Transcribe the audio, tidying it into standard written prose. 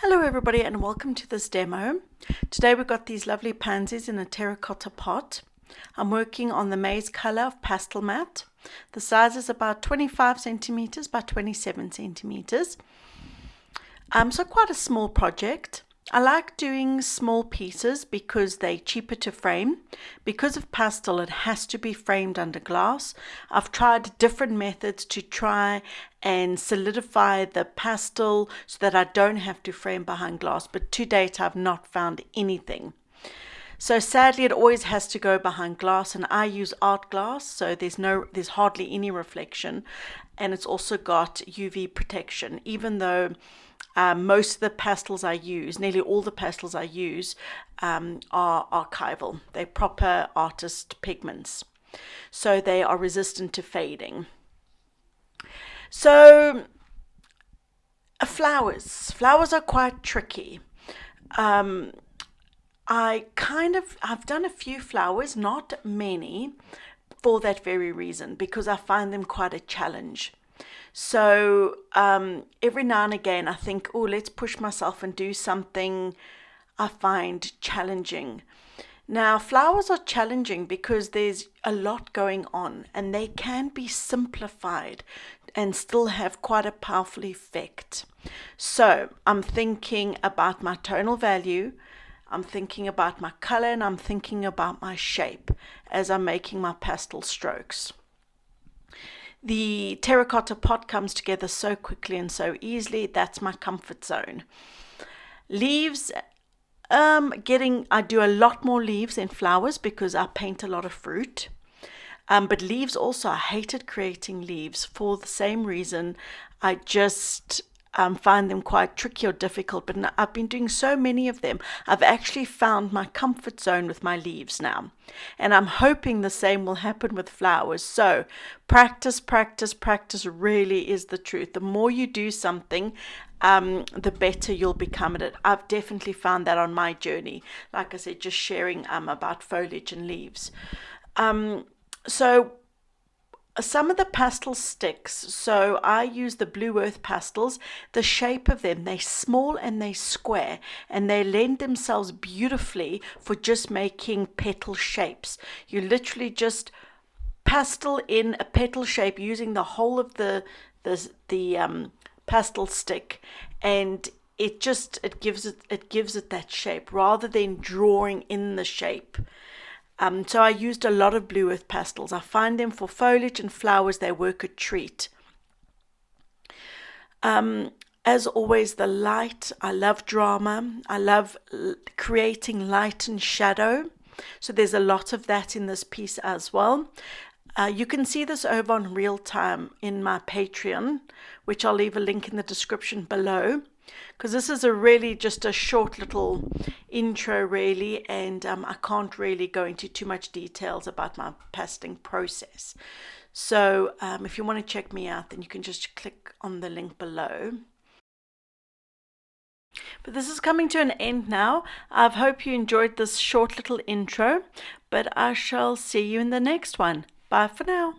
Hello everybody and welcome to this demo. Today we've got these lovely pansies in a terracotta pot. I'm working on the maize color of pastel matte. The size is about 25 centimeters by 27 centimeters. So quite a small project. I like doing small pieces because they're cheaper to frame. Because of pastel, it has to be framed under glass. I've tried different methods to try and solidify the pastel so that I don't have to frame behind glass, but to date I've not found anything. So sadly it always has to go behind glass, and I use art glass, so there's hardly any reflection, and it's also got UV protection, even though most of the pastels I use, nearly all the pastels I use, are archival. They're proper artist pigments, so they are resistant to fading. So flowers are quite tricky. I've done a few flowers, not many, for that very reason, because I find them quite a challenge. So every now and again I think, oh, let's push myself and do something I find challenging. Now, flowers are challenging because there's a lot going on, and they can be simplified and still have quite a powerful effect. So I'm thinking about my tonal value, I'm thinking about my color, and I'm thinking about my shape as I'm making my pastel strokes. The terracotta pot comes together so quickly and so easily. That's my comfort zone. Leaves, I do a lot more leaves than flowers because I paint a lot of fruit. But leaves also, I hated creating leaves for the same reason. I just find them quite tricky or difficult, but I've been doing so many of them. I've actually found my comfort zone with my leaves now, and I'm hoping the same will happen with flowers. So practice really is the truth. The more you do something, the better you'll become at it. I've definitely found that on my journey, like I said, just sharing about foliage and leaves. So some of the pastel sticks, so I use the Blue Earth pastels. The shape of them, they're small and they're square, and they lend themselves beautifully for just making petal shapes. You literally just pastel in a petal shape using the whole of the pastel stick, and it gives it that shape rather than drawing in the shape. So I used a lot of Blue Earth pastels. I find them for foliage and flowers, they work a treat. As always, the light, I love drama. I love creating light and shadow. So there's a lot of that in this piece as well. You can see this over on real time in my Patreon, which I'll leave a link in the description below, because this is really just a short little intro really, and I can't really go into too much details about my pasteling process. So if you want to check me out, then you can just click on the link below. But this is coming to an end now. I hope you enjoyed this short little intro, but I shall see you in the next one. Bye for now.